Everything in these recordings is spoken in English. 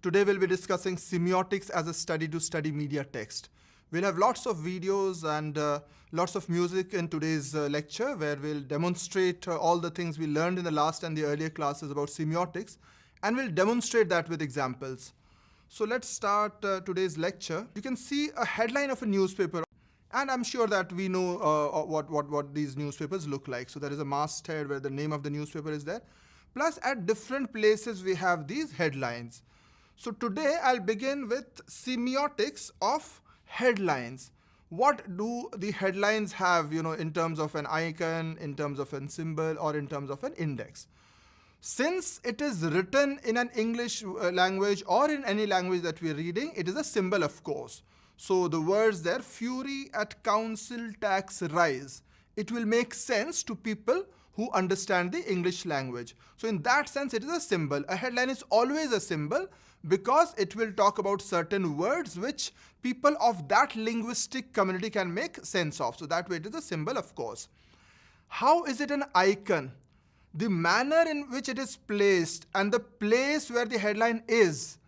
Today we'll be discussing semiotics as a study to study media text. We'll have lots of videos and lots of music in today's lecture, where we'll demonstrate all the things we learned in the last and the earlier classes about semiotics, and we'll demonstrate that with examples. So let's start today's lecture. You can see a headline of a newspaper, and I'm sure that we know what these newspapers look like. So there is a masthead where the name of the newspaper is there. Plus, at different places we have these headlines. So today I'll begin with semiotics of headlines. What do the headlines have, in terms of an icon, in terms of a symbol, or in terms of an index? Since it is written in an English language or in any language that we're reading, it is a symbol, of course. So the words there, fury at council tax rise, it will make sense to people who understand the English language. So in that sense, it is a symbol. A headline is always a symbol because it will talk about certain words which people of that linguistic community can make sense of. So that way it is a symbol, of course. How is it an icon? The manner in which it is placed and the place where the headline is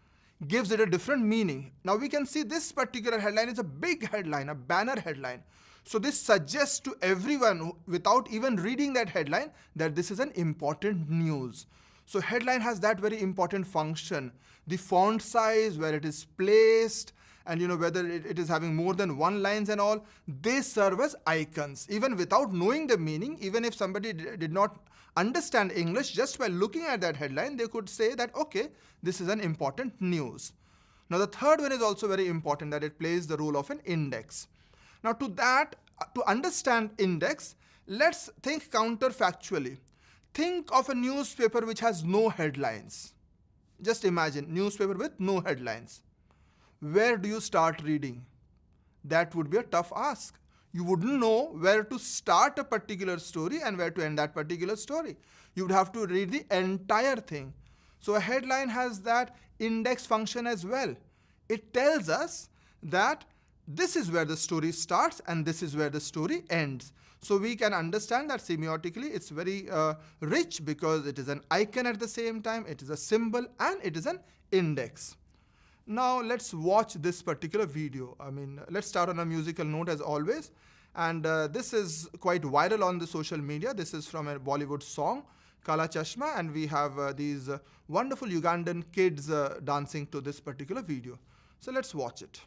gives it a different meaning. Now we can see this particular headline is a big headline, a banner headline. So this suggests to everyone without even reading that headline that this is an important news. So headline has that very important function. The font size, where it is placed, and whether it is having more than one lines and all, they serve as icons. Even without knowing the meaning, even if somebody did not understand English, just by looking at that headline, they could say that, okay, this is an important news. Now the third one is also very important, that it plays the role of an index. Now to understand index, let's think counterfactually. Think of a newspaper which has no headlines. Just imagine, newspaper with no headlines. Where do you start reading? That would be a tough ask. You wouldn't know where to start a particular story and where to end that particular story. You would have to read the entire thing. So a headline has that index function as well. It tells us that this is where the story starts and this is where the story ends. So we can understand that semiotically it's very rich, because it is an icon at the same time, it is a symbol, and it is an index. Now let's watch this particular video. Let's start on a musical note as always. And this is quite viral on the social media. This is from a Bollywood song, Kala Chashma, and we have these wonderful Ugandan kids dancing to this particular video. So let's watch it.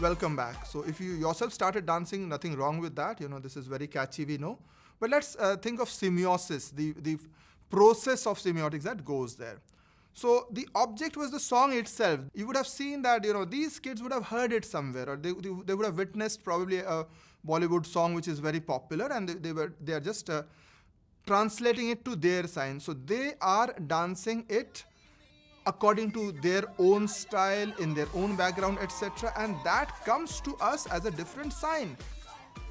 Welcome back. So if you yourself started dancing, nothing wrong with that. This is very catchy, we know. But let's think of semiosis, the process of semiotics that goes there. So the object was the song itself. You would have seen that, these kids would have heard it somewhere, or they would have witnessed probably a Bollywood song which is very popular, and they are just translating it to their sign. So they are dancing it according to their own style, in their own background, etc. And that comes to us as a different sign.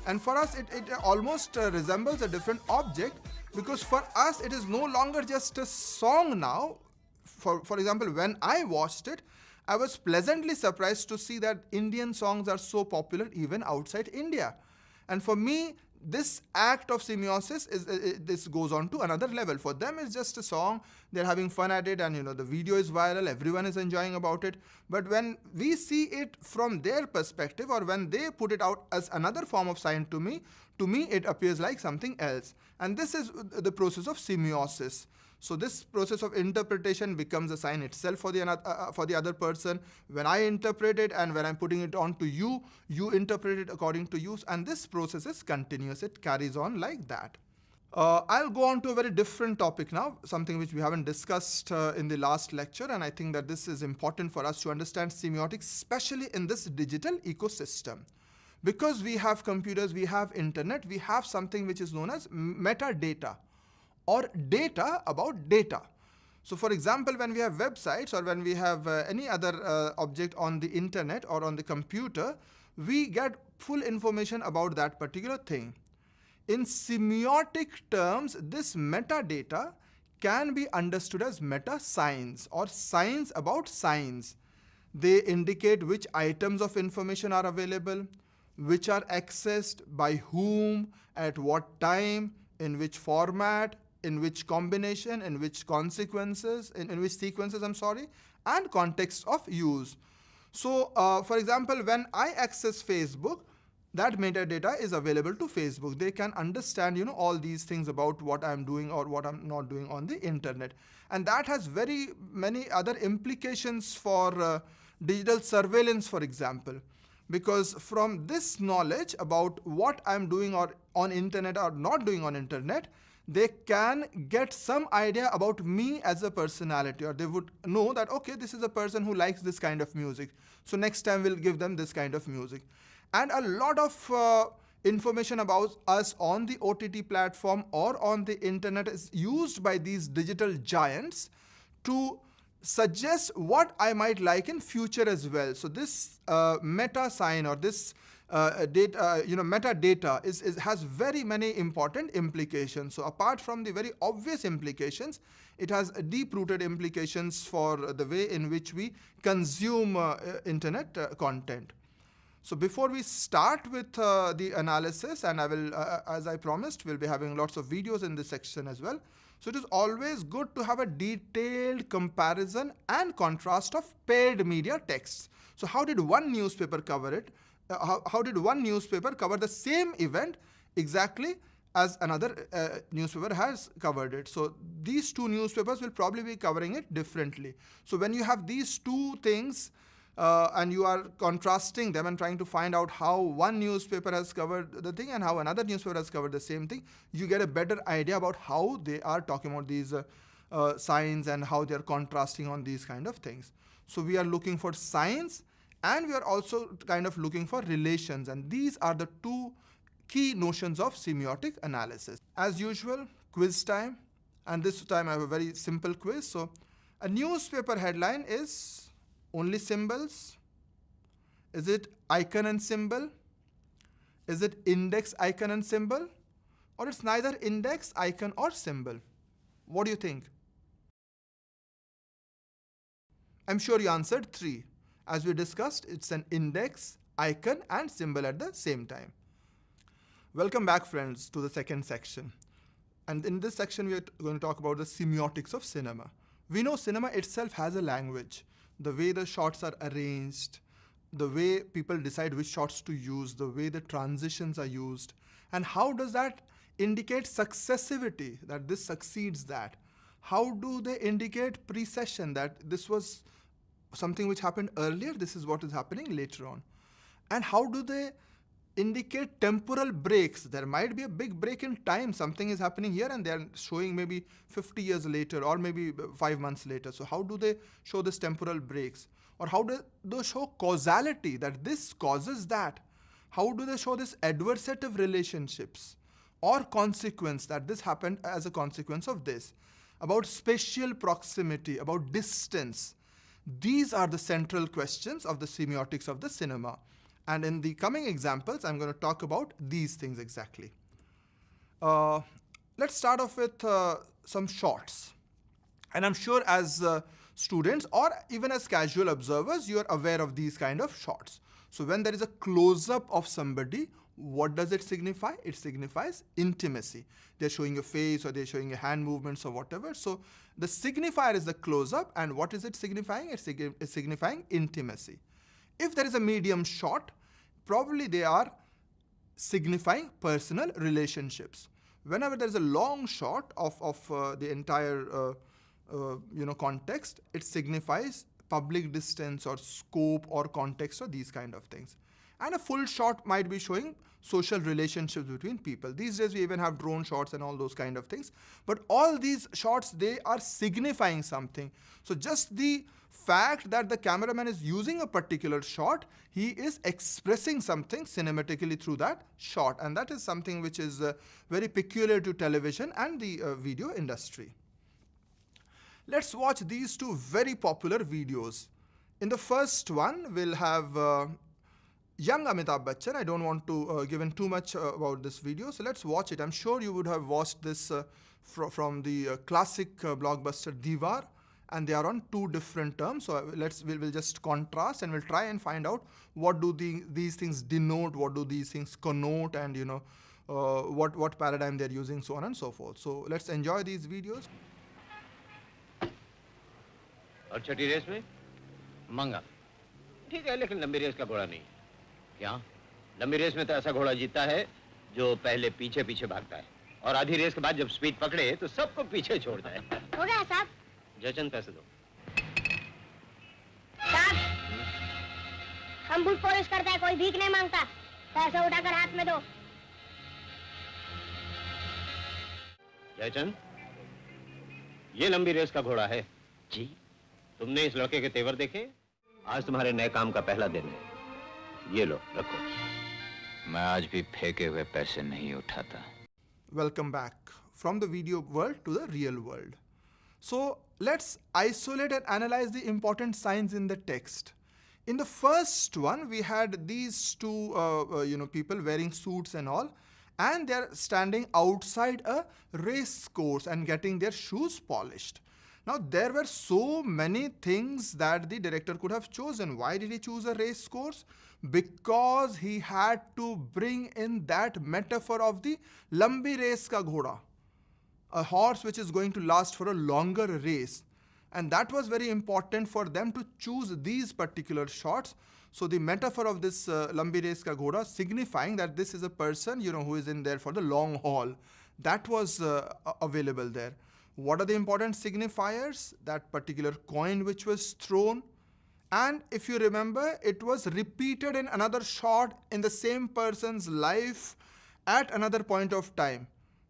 And for us, it almost resembles a different object, because for us, it is no longer just a song now. For example, when I watched it, I was pleasantly surprised to see that Indian songs are so popular even outside India. And for me, this act of semiosis this goes on to another level. For them, it's just a song. They're having fun at it, and the video is viral. Everyone is enjoying about it. But when we see it from their perspective, or when they put it out as another form of sign to me, it appears like something else. And this is the process of semiosis. So this process of interpretation becomes a sign itself for the other person. When I interpret it and when I'm putting it on to you, you interpret it according to you. And this process is continuous. It carries on like that. I'll go on to a very different topic now, something which we haven't discussed in the last lecture. And I think that this is important for us to understand semiotics, especially in this digital ecosystem. Because we have computers, we have internet, we have something which is known as metadata, or data about data. So for example, when we have websites, or when we have any other object on the internet or on the computer, we get full information about that particular thing. In semiotic terms, this metadata can be understood as meta signs or signs about signs. They indicate which items of information are available, which are accessed, by whom, at what time, in which format, in which combination, in which consequences, in which sequences, and context of use. So, for example, when I access Facebook, that metadata is available to Facebook. They can understand, all these things about what I'm doing or what I'm not doing on the internet. And that has very many other implications for digital surveillance, for example. Because from this knowledge about what I'm doing or on internet or not doing on internet, they can get some idea about me as a personality, or they would know that, okay, this is a person who likes this kind of music. So next time we'll give them this kind of music. And a lot of information about us on the OTT platform or on the internet is used by these digital giants to suggest what I might like in future as well. So this meta sign or this metadata has very many important implications. So apart from the very obvious implications, it has deep-rooted implications for the way in which we consume internet content. So before we start with the analysis, and I will, as I promised, we'll be having lots of videos in this section as well. So it is always good to have a detailed comparison and contrast of paired media texts. So how did one newspaper cover it? How did one newspaper cover the same event exactly as another newspaper has covered it? So these two newspapers will probably be covering it differently. So when you have these two things, and you are contrasting them and trying to find out how one newspaper has covered the thing and how another newspaper has covered the same thing, you get a better idea about how they are talking about these signs and how they are contrasting on these kind of things. So we are looking for signs, and we are also kind of looking for relations, and these are the two key notions of semiotic analysis. As usual, quiz time, and this time I have a very simple quiz. So a newspaper headline is only symbols? Is it icon and symbol? Is it index, icon and symbol? Or it's neither index, icon or symbol? What do you think? I'm sure you answered 3. As we discussed, it's an index, icon and symbol at the same time. Welcome back, friends, to the second section. And in this section, we are going to talk about the semiotics of cinema. We know cinema itself has a language. The way the shots are arranged, the way people decide which shots to use, the way the transitions are used, and how does that indicate successivity, that this succeeds that? How do they indicate precession, that this was something which happened earlier, this is what is happening later on? And how do they indicate temporal breaks? There might be a big break in time, something is happening here and they are showing maybe 50 years later or maybe 5 months later. So how do they show this temporal breaks? Or how do they show causality, that this causes that? How do they show this adversative relationships or consequence, that this happened as a consequence of this? About spatial proximity, about distance. These are the central questions of the semiotics of the cinema. And in the coming examples, I'm going to talk about these things exactly. Let's start off with some shots. And I'm sure as students or even as casual observers, you are aware of these kind of shots. So when there is a close-up of somebody, what does it signify? It signifies intimacy. They're showing a face or they're showing a hand movements or whatever. So the signifier is the close-up, and what is it signifying? It's signifying intimacy. If there is a medium shot, probably they are signifying personal relationships. Whenever there is a long shot of the entire context, it signifies public distance or scope or context or these kind of things. And a full shot might be showing social relationships between people. These days we even have drone shots and all those kind of things. But all these shots, they are signifying something. So just the fact that the cameraman is using a particular shot, he is expressing something cinematically through that shot. And that is something which is very peculiar to television and the video industry. Let's watch these two very popular videos. In the first one, we'll have young Amitabh Bachchan. I don't want to give in too much about this video, so let's watch it. I'm sure you would have watched this from the classic blockbuster Diwar, and they are on two different terms. So we'll just contrast, and we'll try and find out what do these things denote, what do these things connote, and what paradigm they're using, so on and so forth. So let's enjoy these videos. और छठी race में मंगा। ठीक है, लेकिन लंबी race का घोड़ा नहीं। क्या? लंबी रेस में तो ऐसा घोड़ा जीतता है जो पहले पीछे पीछे भागता है और आधी रेस के बाद जब स्पीड पकड़े तो सबको पीछे छोड़ जाए। हो गया साहब। जयचंद पैसे दो। साहब, हम बूट पॉलिश करते हैं, कोई भीख नहीं मांगता। पैसे उठाकर हाथ में दो। जयचंद, ये लंबी रेस का घोड़ा है। जी। तुमने इस लड़के के तेवर देखे? आज तुम्हारे नए काम का पहला दिन है। ये लो, रखो। मैं आज भी फेंके हुए पैसे नहीं उठाता। Welcome back from the video world to the real world. So let's isolate and analyze the important signs in the text. In the first one, we had these two people wearing suits and all, and they're standing outside a race course and getting their shoes polished. Now, there were so many things that the director could have chosen. Why did he choose a race course? Because he had to bring in that metaphor of the lambi race ka ghoda, a horse which is going to last for a longer race. And that was very important for them to choose these particular shots. So the metaphor of this lambi race ka ghoda, signifying that this is a person, who is in there for the long haul, that was available there. What are the important signifiers? That particular coin which was thrown. And if you remember, it was repeated in another shot in the same person's life at another point of time,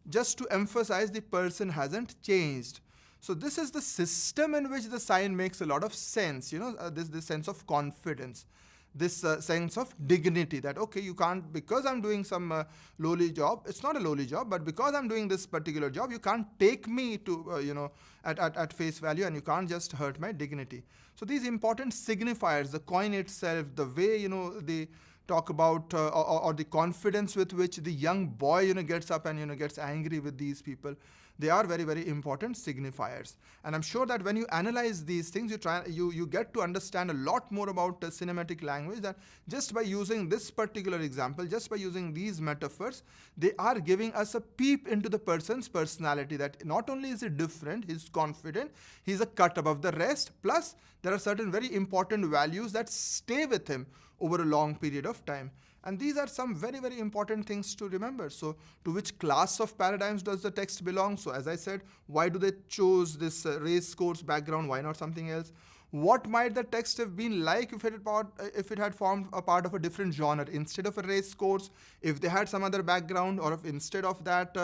just to emphasize the person hasn't changed. So this is the system in which the sign makes a lot of sense, this sense of confidence, this sense of dignity, that okay, you can't, because I'm doing some lowly job, it's not a lowly job, but because I'm doing this particular job, you can't take me to, at face value, and you can't just hurt my dignity. So these important signifiers, the coin itself, the way, they talk about, or the confidence with which the young boy, gets up and, gets angry with these people, they are very, very important signifiers. And I'm sure that when you analyze these things, you get to understand a lot more about cinematic language, that just by using this particular example, just by using these metaphors, they are giving us a peep into the person's personality, that not only is he different, he's confident, he's a cut above the rest, plus there are certain very important values that stay with him over a long period of time. And these are some very, very important things to remember. So to which class of paradigms does the text belong? So as I said, why do they choose this race course background? Why not something else? What might the text have been like if it had formed a part of a different genre? Instead of a race course, if they had some other background, or if instead of that,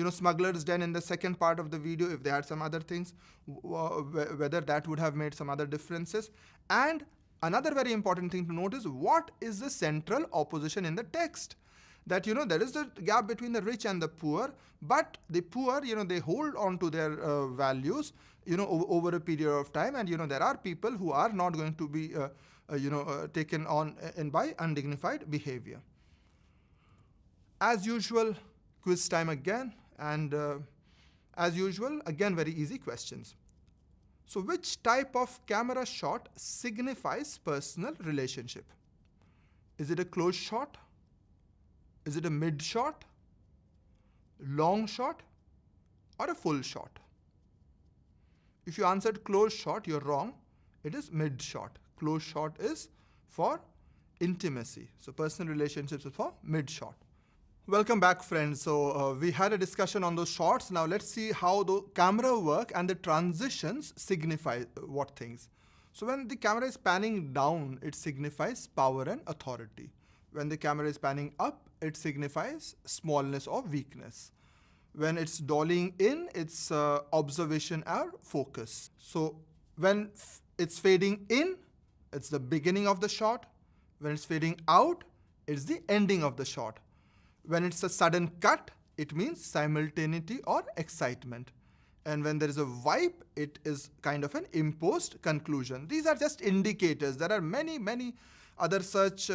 smuggler's den in the second part of the video, if they had some other things, whether that would have made some other differences. And another very important thing to note is, what is the central opposition in the text? That, there is the gap between the rich and the poor, but the poor, they hold on to their values, over a period of time. And, there are people who are not going to be, taken on in by undignified behavior. As usual, quiz time again. And as usual, again, very easy questions. So which type of camera shot signifies personal relationship? Is it a close shot? Is it a mid shot, long shot, or a full shot? If you answered close shot, you're wrong. It is mid shot. Close shot is for intimacy. So personal relationships is for mid shot. Welcome back, friends. So we had a discussion on those shots. Now let's see how the camera work and the transitions signify what things. So when the camera is panning down, it signifies power and authority. When the camera is panning up, it signifies smallness or weakness. When it's dollying in, it's observation or focus. So when it's fading in, it's the beginning of the shot. When it's fading out, it's the ending of the shot. When it's a sudden cut, it means simultaneity or excitement. And when there is a wipe, it is kind of an imposed conclusion. These are just indicators. There are many, many other such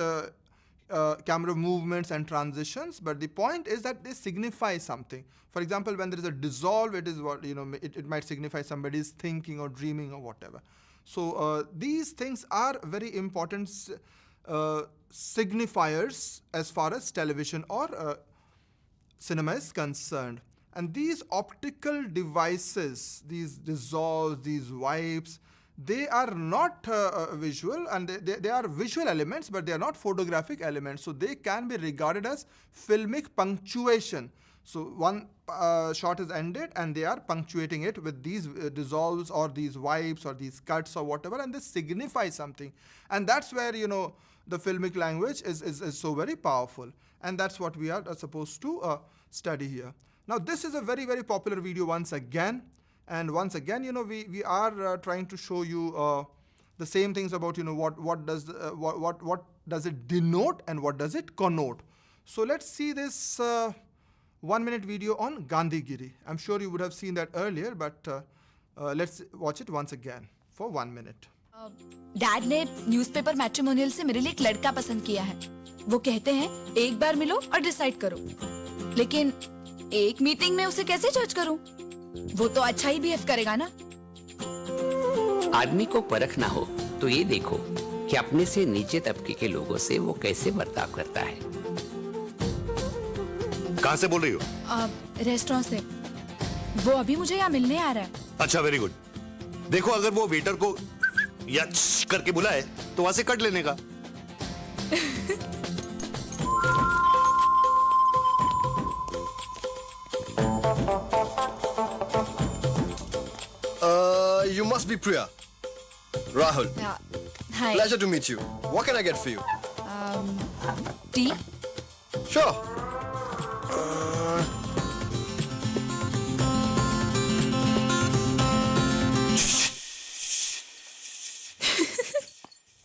camera movements and transitions, but the point is that they signify something. For example, when there is a dissolve, it is what, it might signify somebody's thinking or dreaming or whatever. So these things are very important signifiers as far as television or cinema is concerned. And these optical devices, these dissolves, these wipes, they are not visual, and they are visual elements, but they are not photographic elements. So they can be regarded as filmic punctuation. So one shot is ended and they are punctuating it with these dissolves or these wipes or these cuts or whatever, and they signify something. And that's where, the filmic language is so very powerful. And that's what we are supposed to study here. Now, this is a very, very popular video once again. And once again, we are trying to show you the same things about, what does it denote and what does it connote. So let's see this 1 minute video on Gandhigiri. I'm sure you would have seen that earlier, but let's watch it once again for 1 minute. Dad ने newspaper matrimonial से मेरे लिए एक लड़का पसंद किया है। वो कहते हैं एक बार मिलो और डिसाइड करो, लेकिन एक मीटिंग में उसे कैसे जज करूं? वो तो अच्छा ही बिहेव करेगा ना। आदमी को परखना हो तो ये देखो कि अपने से नीचे तबके के लोगों से वो कैसे बर्ताव करता है। कहाँ से बोल रही हो? रेस्टोरेंट से। वो अभी मुझे यहाँ मिलने आ रहा है। अच्छा, वेरी गुड। देखो, अगर वो वेटर को या करके बुलाए तो वहां से कट लेने का। You must be Priya. Rahul. Hi. Pleasure to meet you. What can I get for you? Tea? Sure.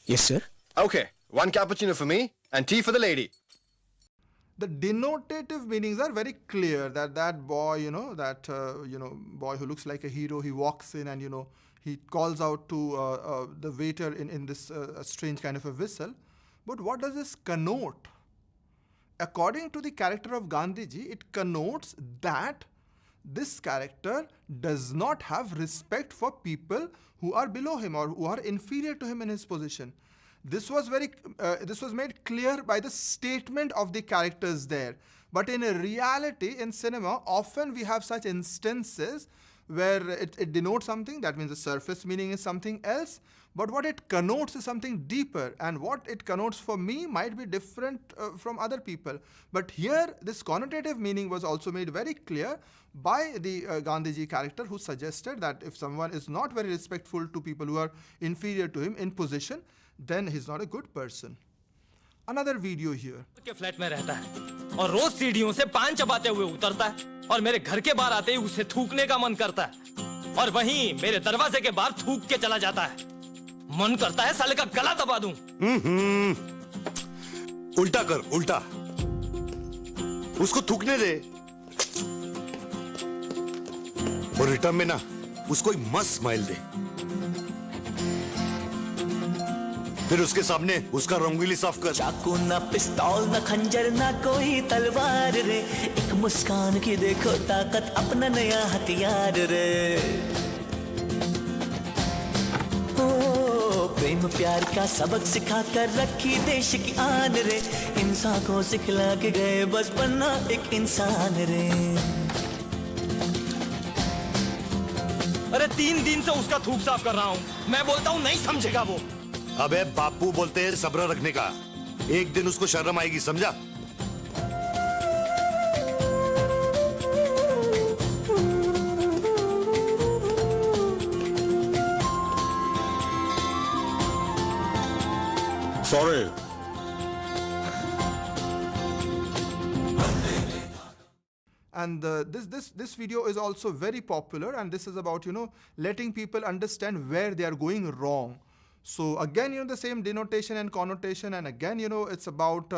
Yes, sir. Okay, 1 cappuccino for me and tea for the lady. The denotative meanings are very clear. That boy, boy who looks like a hero, he walks in and he calls out to the waiter in this strange kind of a whistle. But what does this connote? According to the character of Gandhiji, it connotes that this character does not have respect for people who are below him or who are inferior to him in his position. This was made clear by the statement of the characters there. But in reality, in cinema, often we have such instances where it denotes something, that means the surface meaning is something else, but what it connotes is something deeper, and what it connotes for me might be different from other people. But here, this connotative meaning was also made very clear by the Gandhiji character, who suggested that if someone is not very respectful to people who are inferior to him in position, then he's not a good person. Another video here. के flat में रहता है और रोज सीढ़ियों से पान चबाते हुए उतरता है और मेरे घर के बाहर आते ही उसे थूकने का मन करता है और वहीं मेरे दरवाजे के बाहर थूक के चला जाता है। मन करता है साले का गला दबा दूं। उल्टा कर, उल्टा। उसको थूकने दे और रिटर्न में ना उसको एक मस्त स्माइल दे। फिर उसके सामने उसका रंगोली साफ कर। चाकू ना पिस्तौल ना खंजर ना कोई तलवार रे, एक मुस्कान की देखो ताकत अपना नया हथियार रे। ओ प्रेम प्यार का सबक सिखा कर रखी देश की आन रे, इंसान को सिखला के गए बस बनना एक इंसान रे। अरे 3 दिन से उसका थूक साफ कर रहा हूँ, मैं बोलता हूँ नहीं समझेगा वो। अबे बापू बोलते हैं सब्र रखने का, एक दिन उसको शर्म आएगी, समझा? Sorry. And this video is also very popular, and this is about letting people understand where they are going wrong. So again, the same denotation and connotation, and again, it's about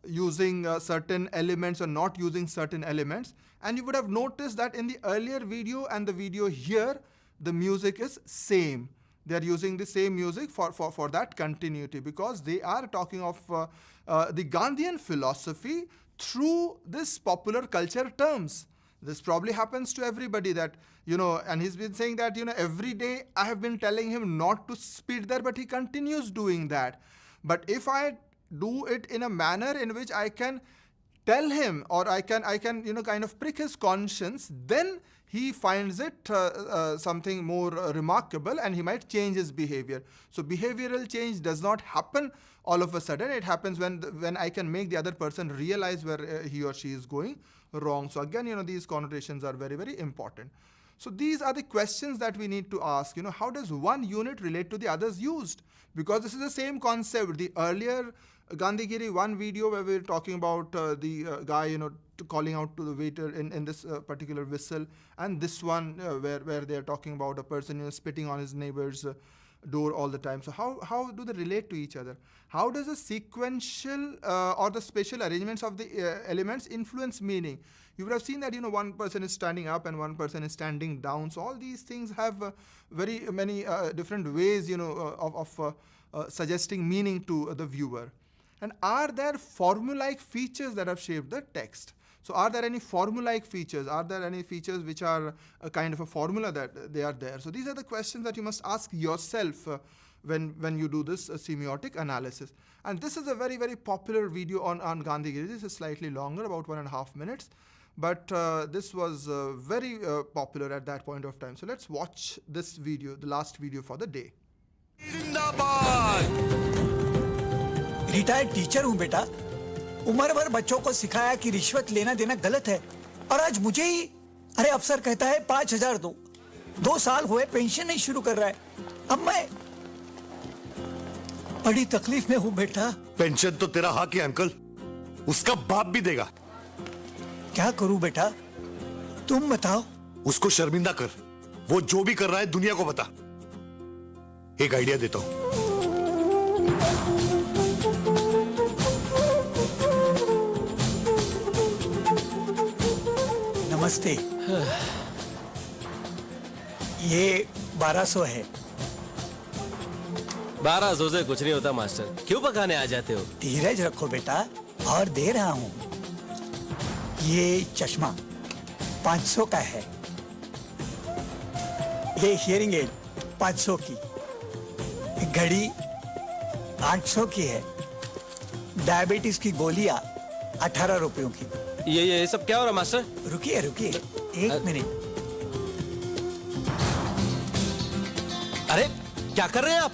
using certain elements or not using certain elements. And you would have noticed that in the earlier video and the video here, the music is same. They are using the same music for that continuity, because they are talking of the Gandhian philosophy through this popular culture terms. This probably happens to everybody, that, and he's been saying that, every day I have been telling him not to speed there, but he continues doing that. But if I do it in a manner in which I can tell him, or I can kind of prick his conscience, then he finds it something more remarkable, and he might change his behavior. So behavioral change does not happen all of a sudden. It happens when I can make the other person realize where he or she is going wrong. So again, these connotations are very, very important. So these are the questions that we need to ask. How does one unit relate to the others used? Because this is the same concept. The earlier Gandhigiri one video where we were talking about the guy, calling out to the waiter in this particular whistle, and this one where they are talking about a person, spitting on his neighbor's door all the time. So how do they relate to each other? How does the sequential or the spatial arrangements of the elements influence meaning? You would have seen that, one person is standing up and one person is standing down. So all these things have very many different ways, of suggesting meaning to the viewer. And are there formulaic features that have shaped the text? So are there any formulaic features? Are there any features which are a kind of a formula that they are there? So these are the questions that you must ask yourself when you do this semiotic analysis. And this is a very, very popular video on Gandhigiri. This is slightly longer, about 1.5 minutes. But this was very popular at that point of time. So let's watch this video, the last video for the day. Retired teacher हूँ बेटा। उम्र भर बच्चों को सिखाया कि रिश्वत लेना देना गलत है, और आज मुझे ही अरे अफसर कहता है 5,000 दो। 2 साल हुए पेंशन नहीं शुरू कर रहा है। अब मैं बड़ी तकलीफ में हूँ बेटा। पेंशन तो तेरा हक है अंकल, उसका बाप भी देगा। क्या करूँ बेटा, तुम बताओ। उसको शर्मिंदा कर, वो जो भी कर रहा है दुनिया को बता। एक आइडिया देता हूँ। नमस्ते। ये 1200 है। 1200 से कुछ नहीं होता मास्टर, क्यों पकाने आ जाते हो? धीरज रखो बेटा, और दे रहा हूँ। ये चश्मा 500 का है। ये हियरिंग एड 500 की। घड़ी 800 की है। डायबिटीज की गोलियां 18 रुपयों की। ये सब क्या हो रहा मास्टर? रुकिए रुकिए, 1 मिनट। अरे क्या कर रहे हैं आप?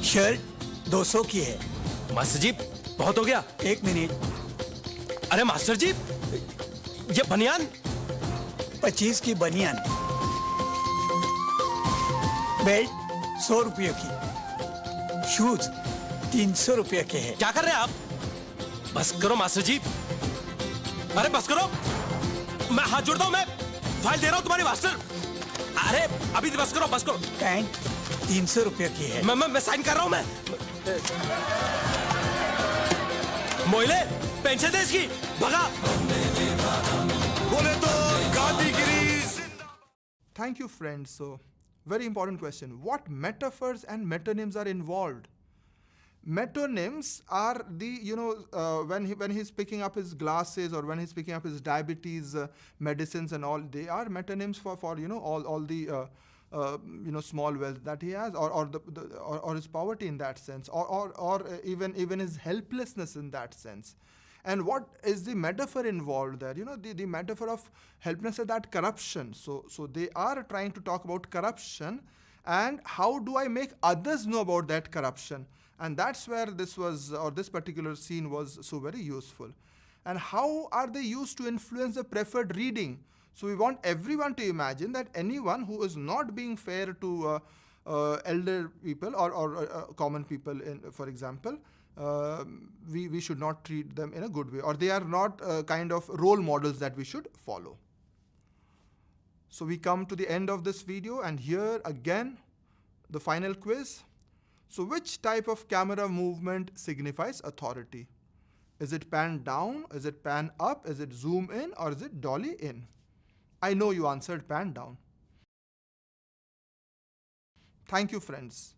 शर्ट 200 की है। मास्टर जी बहुत हो गया। 1 मिनट। अरे मास्टर जी, ये बनियान 25 की बनियान। बेल्ट 100 रुपयों की। शूज 300 रुपये के हैं। क्या कर रहे हैं आप? बस करो मास्टर जी, अरे बस करो। मैं हाथ जोड़ता हूँ, मैं फाइल दे रहा हूँ तुम्हारी मास्टर। अरे अभी बस करो, बस करो। पैंट 300 रुपये की है। मैं साइन कर रहा हूँ। मैं मोहिले पेंशन दे इसकी, भगा। बोले तो Gandhigiri. Thank you, friends. So, very important question. What metaphors and metonyms are involved? Metonyms are the, when he's picking up his glasses, or when he's picking up his diabetes medicines and all, they are metonyms for all the small wealth that he has, or his poverty in that sense, or even his helplessness in that sense. And what is the metaphor involved there? The metaphor of helplessness is that corruption. So they are trying to talk about corruption, and how do I make others know about that corruption? And that's where this particular scene was so very useful. And how are they used to influence the preferred reading? So we want everyone to imagine that anyone who is not being fair to elder people or common people, for example, we should not treat them in a good way, or they are not kind of role models that we should follow. So we come to the end of this video, and here again the final quiz. So which type of camera movement signifies authority? Is it pan down? Is it pan up? Is it zoom in? Or is it dolly in? I know you answered pan down. Thank you, friends.